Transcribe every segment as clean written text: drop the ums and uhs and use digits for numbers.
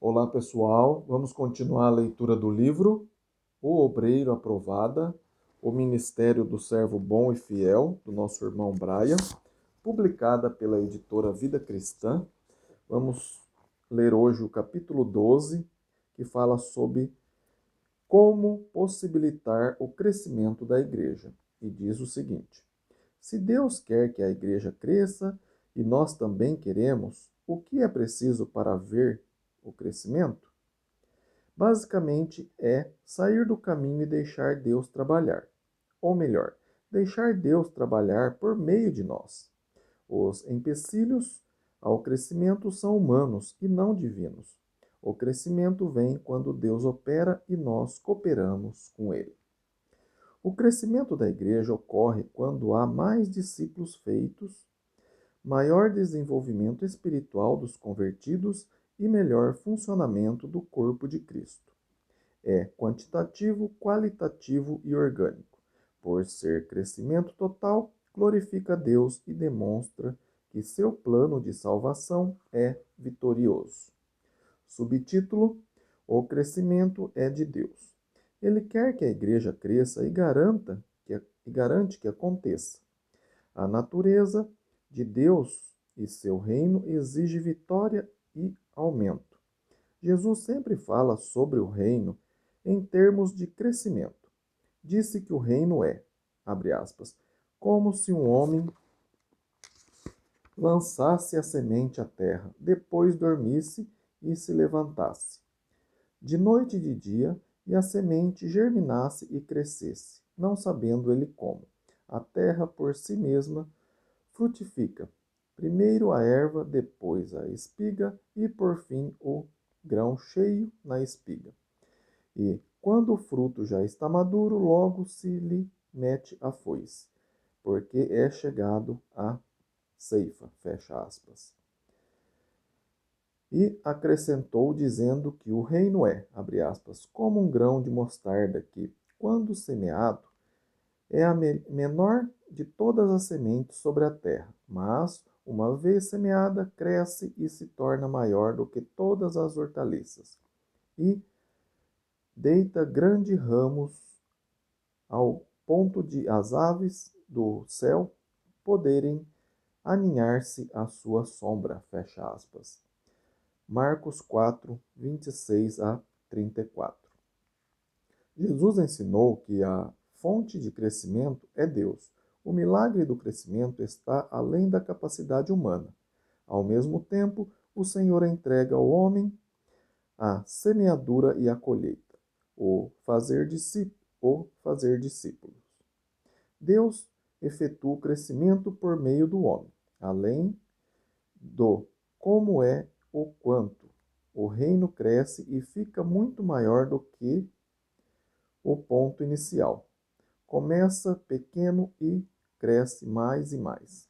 Olá, pessoal. Vamos continuar a leitura do livro O Obreiro Aprovada, o Ministério do Servo Bom e Fiel, do nosso irmão Brian, publicada pela editora Vida Cristã. Vamos ler hoje o capítulo 12, que fala sobre como possibilitar o crescimento da igreja. E diz o seguinte: se Deus quer que a igreja cresça e nós também queremos, o que é preciso para ver o crescimento? Basicamente é sair do caminho e deixar Deus trabalhar. Ou melhor, deixar Deus trabalhar por meio de nós. Os empecilhos ao crescimento são humanos e não divinos. O crescimento vem quando Deus opera e nós cooperamos com Ele. O crescimento da igreja ocorre quando há mais discípulos feitos, maior desenvolvimento espiritual dos convertidos e melhor funcionamento do corpo de Cristo. É quantitativo, qualitativo e orgânico. Por ser crescimento total, glorifica Deus e demonstra que seu plano de salvação é vitorioso. Subtítulo: O crescimento é de Deus. Ele quer que a igreja cresça e garante que aconteça. A natureza de Deus e seu reino exige vitória e aumento. Jesus sempre fala sobre o reino em termos de crescimento. Disse que o reino é, abre aspas, como se um homem lançasse a semente à terra, depois dormisse e se levantasse, de noite e de dia, e a semente germinasse e crescesse, não sabendo ele como. A terra por si mesma frutifica. Primeiro a erva, depois a espiga e por fim o grão cheio na espiga. E, quando o fruto já está maduro, logo se lhe mete a foice, porque é chegado a ceifa, fecha aspas. E acrescentou, dizendo que o reino é, abre aspas, como um grão de mostarda que, quando semeado, é a menor de todas as sementes sobre a terra, mas, uma vez semeada, cresce e se torna maior do que todas as hortaliças, e deita grandes ramos ao ponto de as aves do céu poderem aninhar-se à sua sombra, fecha aspas. Marcos 4, 26 a 34. Jesus ensinou que a fonte de crescimento é Deus. O milagre do crescimento está além da capacidade humana. Ao mesmo tempo, o Senhor entrega ao homem a semeadura e a colheita, o fazer discípulos. Deus efetua o crescimento por meio do homem, além do como é o quanto. O reino cresce e fica muito maior do que o ponto inicial. Começa pequeno e cresce mais e mais.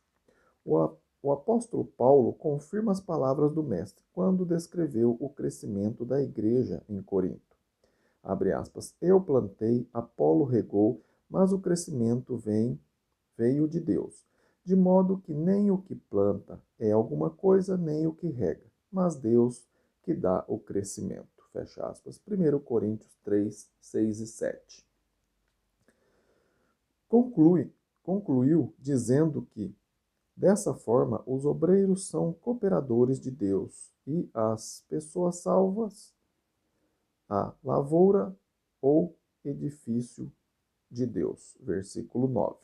O apóstolo Paulo confirma as palavras do Mestre quando descreveu o crescimento da igreja em Corinto. Abre aspas, eu plantei, Apolo regou, mas o crescimento veio de Deus. De modo que nem o que planta é alguma coisa, nem o que rega, mas Deus que dá o crescimento. Fecha aspas. 1 Coríntios 3, 6 e 7. Concluiu dizendo que, dessa forma, os obreiros são cooperadores de Deus e as pessoas salvas, a lavoura ou edifício de Deus. Versículo 9.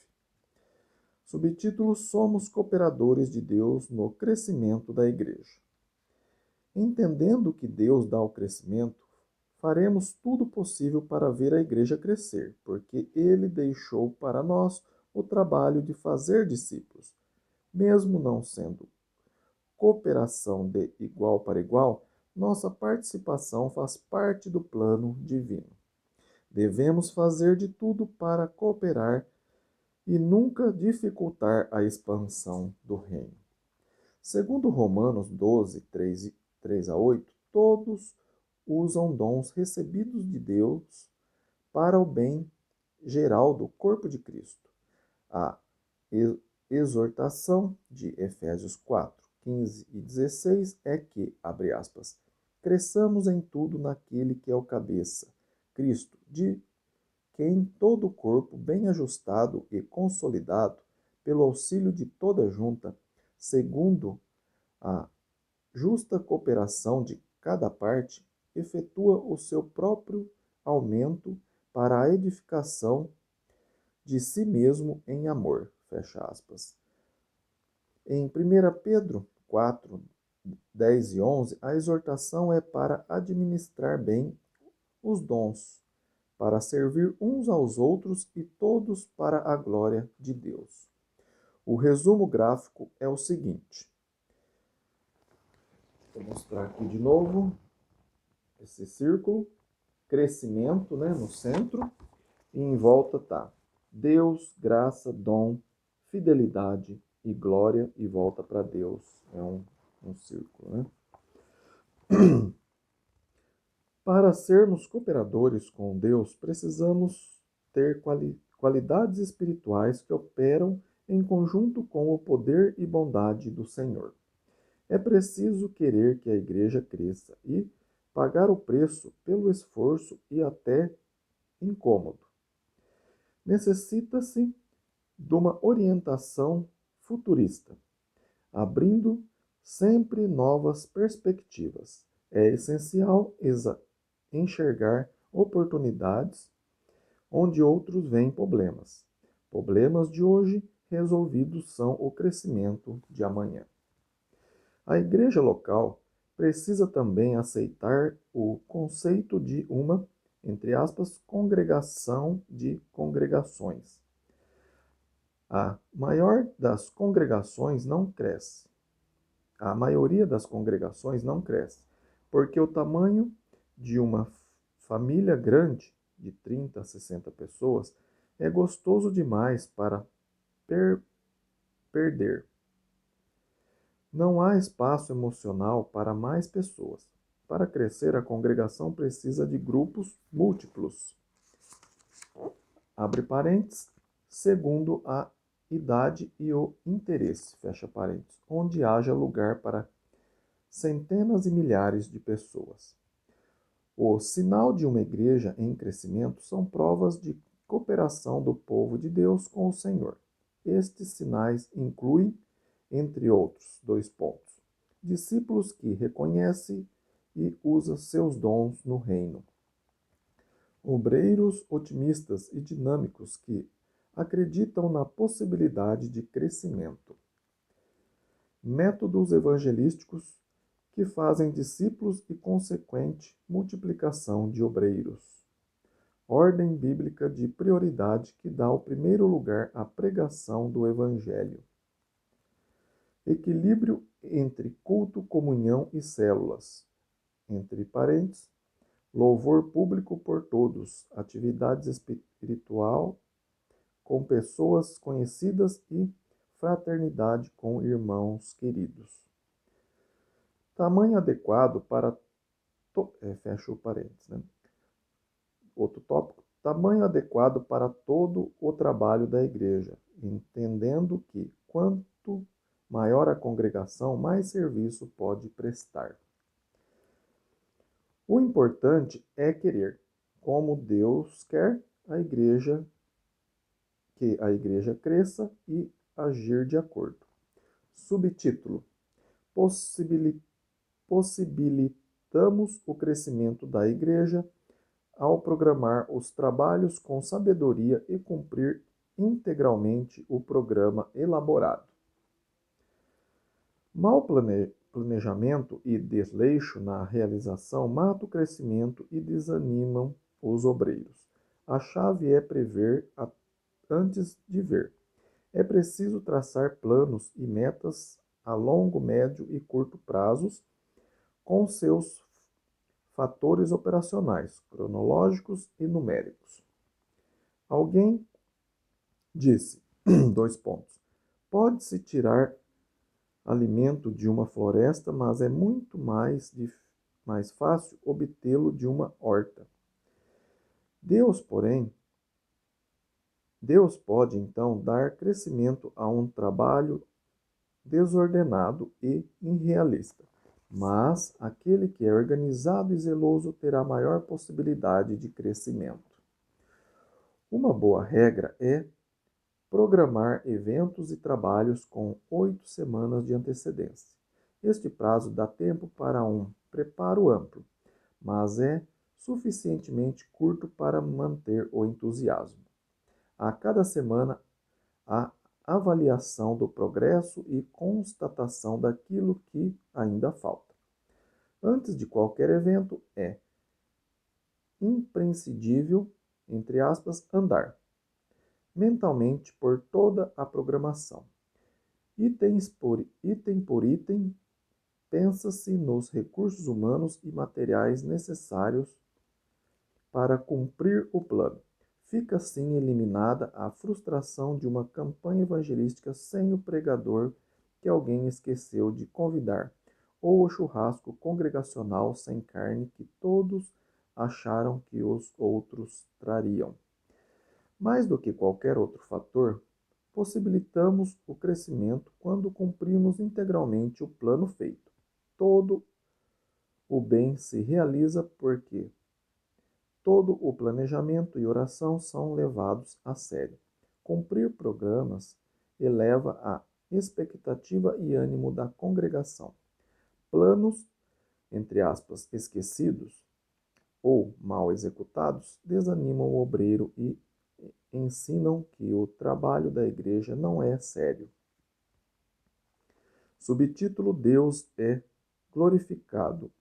Subtítulo: Somos cooperadores de Deus no crescimento da igreja. Entendendo que Deus dá o crescimento, faremos tudo possível para ver a igreja crescer, porque Ele deixou para nós o trabalho de fazer discípulos. Mesmo não sendo cooperação de igual para igual, nossa participação faz parte do plano divino. Devemos fazer de tudo para cooperar e nunca dificultar a expansão do reino. Segundo Romanos 12, 3 a 8, todos usam dons recebidos de Deus para o bem geral do corpo de Cristo. A exortação de Efésios 4, 15 e 16 é que, abre aspas, cresçamos em tudo naquele que é o cabeça, Cristo, de quem todo o corpo, bem ajustado e consolidado, pelo auxílio de toda junta, segundo a justa cooperação de cada parte, efetua o seu próprio aumento para a edificação de si mesmo em amor. Fecha aspas. Em 1 Pedro 4, 10 e 11, a exortação é para administrar bem os dons, para servir uns aos outros e todos para a glória de Deus. O resumo gráfico é o seguinte. Vou mostrar aqui de novo esse círculo, crescimento, né, no centro, e em volta tá Deus, graça, dom, fidelidade e glória, e volta para Deus. É um círculo, né? Para sermos cooperadores com Deus, precisamos ter qualidades espirituais que operam em conjunto com o poder e bondade do Senhor. É preciso querer que a igreja cresça e pagar o preço pelo esforço e até incômodo. Necessita-se de uma orientação futurista, abrindo sempre novas perspectivas. É essencial enxergar oportunidades onde outros veem problemas. Problemas de hoje resolvidos são o crescimento de amanhã. A igreja local precisa também aceitar o conceito de uma, entre aspas, congregação de congregações. A maior das congregações não cresce. A maioria das congregações não cresce, porque o tamanho de uma família grande, de 30 a 60 pessoas, é gostoso demais para perder. Não há espaço emocional para mais pessoas. Para crescer, a congregação precisa de grupos múltiplos. Abre parênteses, segundo a idade e o interesse, fecha parênteses, onde haja lugar para centenas e milhares de pessoas. O sinal de uma igreja em crescimento são provas de cooperação do povo de Deus com o Senhor. Estes sinais incluem, entre outros, discípulos que reconhecem e usam seus dons no reino. Obreiros otimistas e dinâmicos que acreditam na possibilidade de crescimento. Métodos evangelísticos que fazem discípulos e consequente multiplicação de obreiros. Ordem bíblica de prioridade que dá o primeiro lugar à pregação do evangelho. Equilíbrio entre culto, comunhão e células. Entre parênteses, louvor público por todos, atividades espiritual com pessoas conhecidas e fraternidade com irmãos queridos. Tamanho adequado para... fecha o parênteses, né? Outro tópico. Tamanho adequado para todo o trabalho da igreja, entendendo que quanto maior a congregação, mais serviço pode prestar. O importante é querer, como Deus quer, que a igreja cresça e agir de acordo. Subtítulo: Possibilitamos o crescimento da igreja ao programar os trabalhos com sabedoria e cumprir integralmente o programa elaborado. Mau planejamento e desleixo na realização matam o crescimento e desanimam os obreiros. A chave é prever antes de ver. É preciso traçar planos e metas a longo, médio e curto prazos, com seus fatores operacionais, cronológicos e numéricos. Alguém disse, pode-se tirar alimento de uma floresta, mas é muito mais fácil obtê-lo de uma horta. Deus pode então dar crescimento a um trabalho desordenado e irrealista. mas aquele que é organizado e zeloso terá maior possibilidade de crescimento. Uma boa regra é programar eventos e trabalhos com 8 semanas de antecedência. Este prazo dá tempo para um preparo amplo, mas é suficientemente curto para manter o entusiasmo. A cada semana, a avaliação do progresso e constatação daquilo que ainda falta. Antes de qualquer evento, é imprescindível, entre aspas, andar mentalmente por toda a programação. Item por item, pensa-se nos recursos humanos e materiais necessários para cumprir o plano. Fica assim eliminada a frustração de uma campanha evangelística sem o pregador que alguém esqueceu de convidar, ou o churrasco congregacional sem carne que todos acharam que os outros trariam. Mais do que qualquer outro fator, possibilitamos o crescimento quando cumprimos integralmente o plano feito. Todo o bem se realiza porque todo o planejamento e oração são levados a sério. Cumprir programas eleva a expectativa e ânimo da congregação. Planos, entre aspas, esquecidos ou mal executados, desanimam o obreiro e ensinam que o trabalho da igreja não é sério. Subtítulo: Deus é glorificado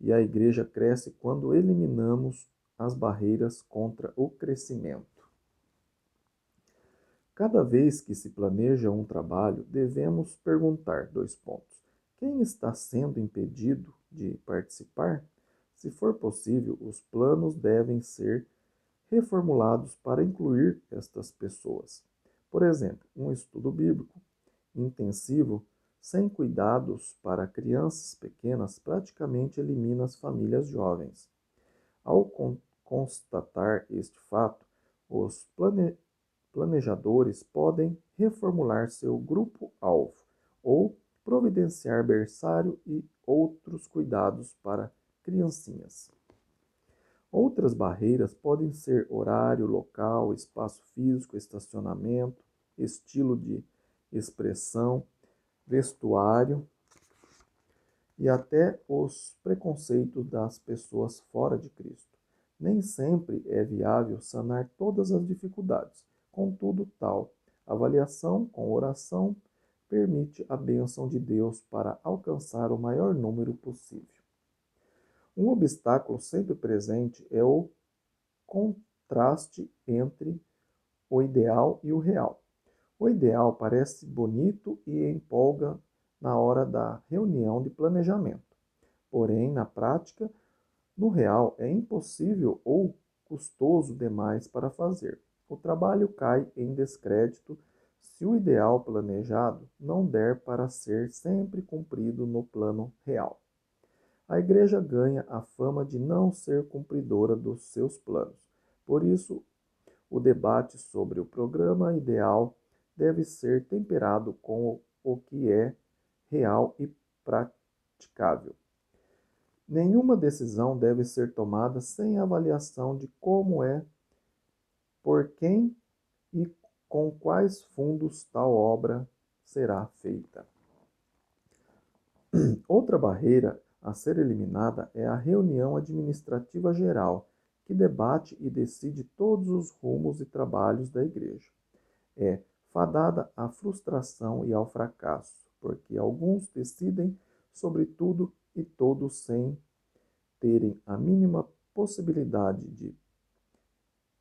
e a igreja cresce quando eliminamos as barreiras contra o crescimento. Cada vez que se planeja um trabalho, devemos perguntar: quem está sendo impedido de participar? Se for possível, os planos devem ser reformulados para incluir estas pessoas. Por exemplo, um estudo bíblico intensivo sem cuidados para crianças pequenas praticamente elimina as famílias jovens. Ao constatar este fato, os planejadores podem reformular seu grupo-alvo ou providenciar berçário e outros cuidados para criancinhas. Outras barreiras podem ser horário, local, espaço físico, estacionamento, estilo de expressão, vestuário e até os preconceitos das pessoas fora de Cristo. Nem sempre é viável sanar todas as dificuldades. Contudo, tal avaliação com oração permite a bênção de Deus para alcançar o maior número possível. Um obstáculo sempre presente é o contraste entre o ideal e o real. O ideal parece bonito e empolga na hora da reunião de planejamento. Porém, na prática, no real, é impossível ou custoso demais para fazer. O trabalho cai em descrédito se o ideal planejado não der para ser sempre cumprido no plano real. A igreja ganha a fama de não ser cumpridora dos seus planos. Por isso, o debate sobre o programa ideal deve ser temperado com o que é real e praticável. Nenhuma decisão deve ser tomada sem avaliação de como é, por quem e com quais fundos tal obra será feita. Outra barreira a ser eliminada é a reunião administrativa geral, que debate e decide todos os rumos e trabalhos da igreja. É fadada à frustração e ao fracasso, porque alguns decidem sobre tudo e todos sem terem a mínima possibilidade de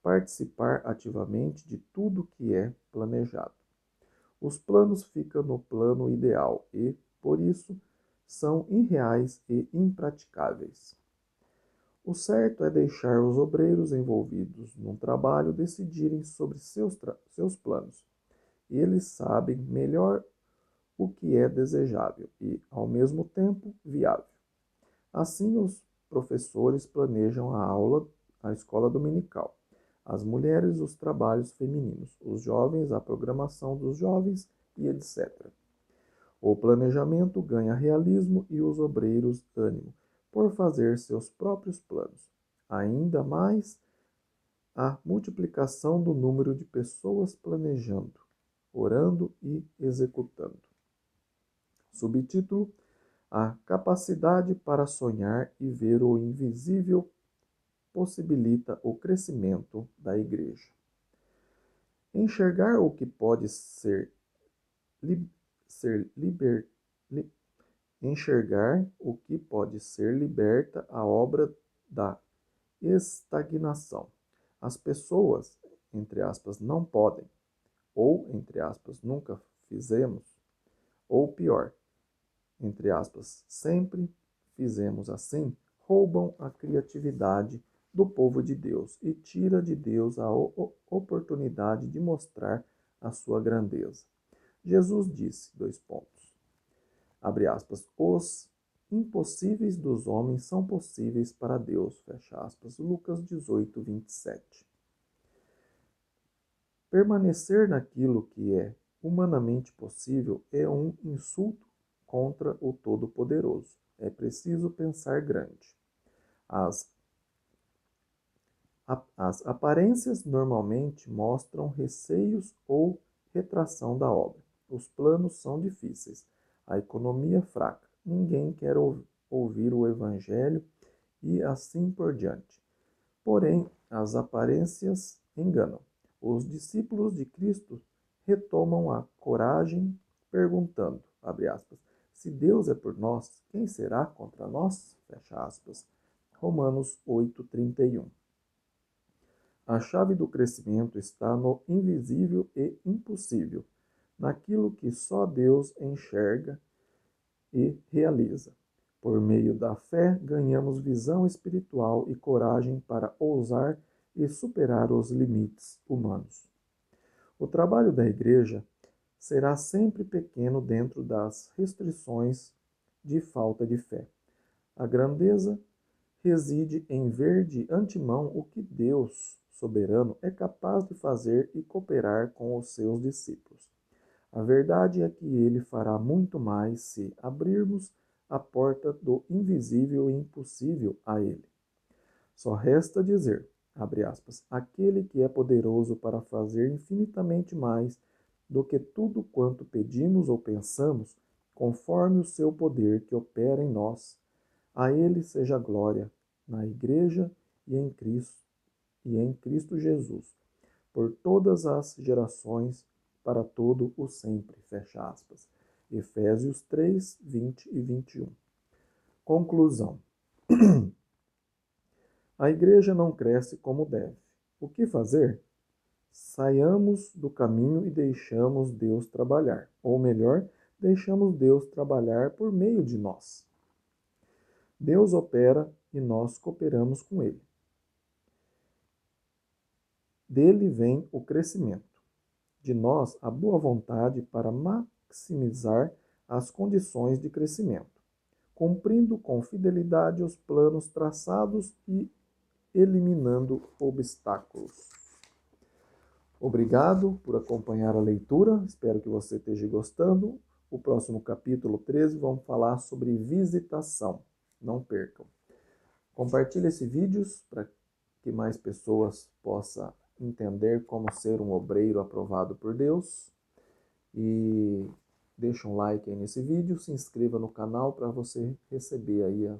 participar ativamente de tudo que é planejado. Os planos ficam no plano ideal e, por isso, são irreais e impraticáveis. O certo é deixar os obreiros envolvidos num trabalho decidirem sobre seus planos. Eles sabem melhor o que é desejável e, ao mesmo tempo, viável. Assim, os professores planejam a escola dominical, as mulheres os trabalhos femininos, os jovens a programação dos jovens e etc. O planejamento ganha realismo e os obreiros ânimo por fazer seus próprios planos. Ainda mais a multiplicação do número de pessoas planejando, orando e executando. Subtítulo: A capacidade para sonhar e ver o invisível possibilita o crescimento da igreja. Enxergar o que pode enxergar o que pode ser liberta a obra da estagnação. As pessoas, entre aspas, não podem, ou, entre aspas, nunca fizemos, ou pior, entre aspas, sempre fizemos assim, roubam a criatividade do povo de Deus e tira de Deus a oportunidade de mostrar a sua grandeza. Jesus disse, abre aspas, os impossíveis dos homens são possíveis para Deus, fecha aspas, Lucas 18, 27. Permanecer naquilo que é humanamente possível é um insulto contra o Todo-Poderoso. É preciso pensar grande. As aparências normalmente mostram receios ou retração da obra. Os planos são difíceis. A economia fraca. Ninguém quer ouvir o Evangelho e assim por diante. Porém, as aparências enganam. Os discípulos de Cristo retomam a coragem perguntando, abre aspas, se Deus é por nós, quem será contra nós? Fecha aspas. Romanos 8:31. A chave do crescimento está no invisível e impossível, naquilo que só Deus enxerga e realiza. Por meio da fé, ganhamos visão espiritual e coragem para ousar e superar os limites humanos. O trabalho da igreja será sempre pequeno dentro das restrições de falta de fé. A grandeza reside em ver de antemão o que Deus, soberano, é capaz de fazer e cooperar com os seus discípulos. A verdade é que ele fará muito mais se abrirmos a porta do invisível e impossível a ele. Só resta dizer, abre aspas, aquele que é poderoso para fazer infinitamente mais do que tudo quanto pedimos ou pensamos, conforme o seu poder que opera em nós. A ele seja glória na igreja e em Cristo Jesus, por todas as gerações, para todo o sempre. Fecha aspas. Efésios 3, 20 e 21. Conclusão. A igreja não cresce como deve. O que fazer? Saiamos do caminho e deixamos Deus trabalhar. Ou melhor, deixamos Deus trabalhar por meio de nós. Deus opera e nós cooperamos com Ele. Dele vem o crescimento. De nós, a boa vontade para maximizar as condições de crescimento, cumprindo com fidelidade os planos traçados e eliminando obstáculos. Obrigado por acompanhar a leitura, espero que você esteja gostando. O próximo capítulo 13 vamos falar sobre visitação, não percam. Compartilhe esse vídeo para que mais pessoas possam entender como ser um obreiro aprovado por Deus. E deixa um like aí nesse vídeo, se inscreva no canal para você receber aí a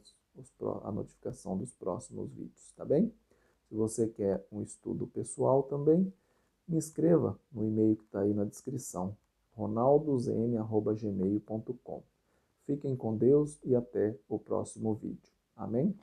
notificação dos próximos vídeos, tá bem? Se você quer um estudo pessoal também, me inscreva no e-mail que está aí na descrição, ronaldozn@gmail.com. Fiquem com Deus e até o próximo vídeo. Amém?